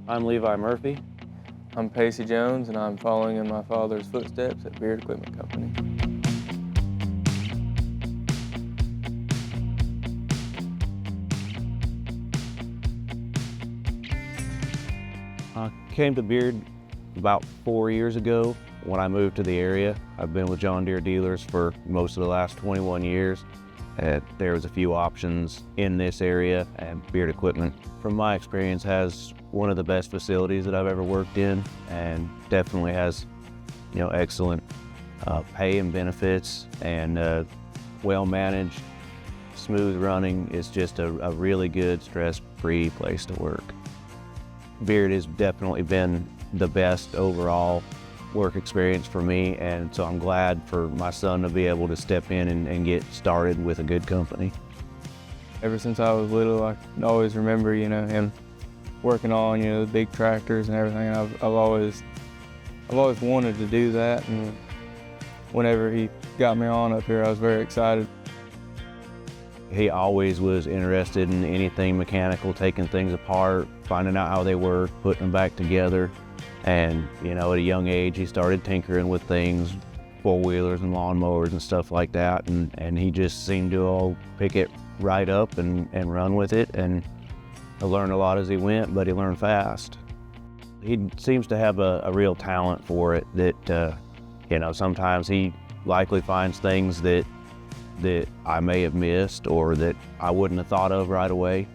I'm Levi Murphy. I'm Pacey Jones, and I'm following in my father's footsteps at Beard Equipment Company. I came to Beard about 4 years ago when I moved to the area. I've been with John Deere dealers for most of the last 21 years. There was a few options in this area, and Beard Equipment, from my experience, has one of the best facilities that I've ever worked in, and definitely has, excellent pay and benefits, and well managed, smooth running. It's just a really good, stress-free place to work. Beard has definitely been the best overall work experience for me, and so I'm glad for my son to be able to step in and get started with a good company. Ever since I was little, I can always remember, him working on, the big tractors and everything. I've always wanted to do that, and whenever he got me on up here, I was very excited. He always was interested in anything mechanical, taking things apart, finding out how they work, putting them back together. And, at a young age, he started tinkering with things, four-wheelers and lawnmowers and stuff like that. And he just seemed to all pick it right up and run with it. And I learned a lot as he went, but he learned fast. He seems to have a real talent for it that, sometimes he likely finds things that I may have missed or that I wouldn't have thought of right away.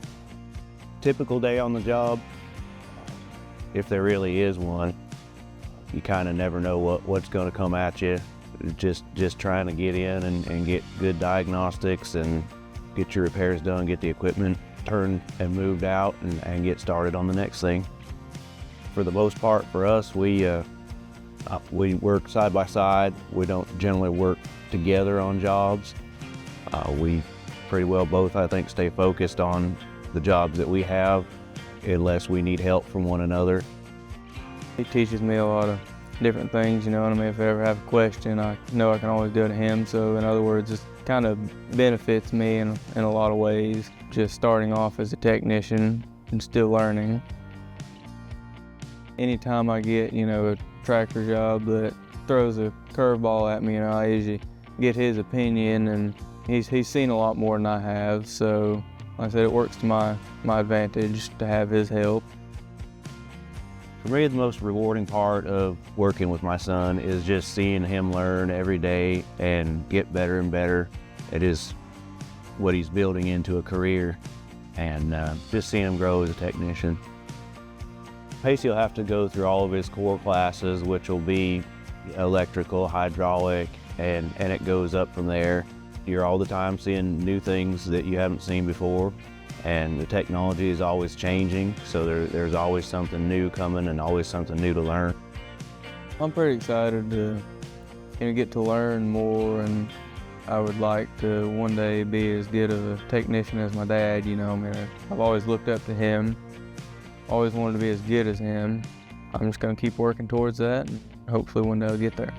Typical day on the job, if there really is one, you kind of never know what's going to come at you. Just trying to get in and get good diagnostics and get your repairs done, get the equipment turned and moved out, and get started on the next thing. For the most part, for us, we work side by side. We don't generally work together on jobs. We pretty well both, I think, stay focused on the jobs that we have unless we need help from one another. He teaches me a lot of different things, If I ever have a question, I know I can always go to him. So in other words, it kind of benefits me in a lot of ways, just starting off as a technician and still learning. Anytime I get, a tractor job that throws a curveball at me, I usually get his opinion, and he's seen a lot more than I have. So like I said, it works to my advantage to have his help. For me, the most rewarding part of working with my son is just seeing him learn every day and get better and better. It is what he's building into a career, and just seeing him grow as a technician. Pacey will have to go through all of his core classes, which will be electrical, hydraulic, and it goes up from there. You're all the time seeing new things that you haven't seen before, and the technology is always changing, so there's always something new coming and always something new to learn. I'm pretty excited to get to learn more, and I would like to one day be as good of a technician as my dad. I've always looked up to him, always wanted to be as good as him. I'm just going to keep working towards that, and hopefully one day I'll get there.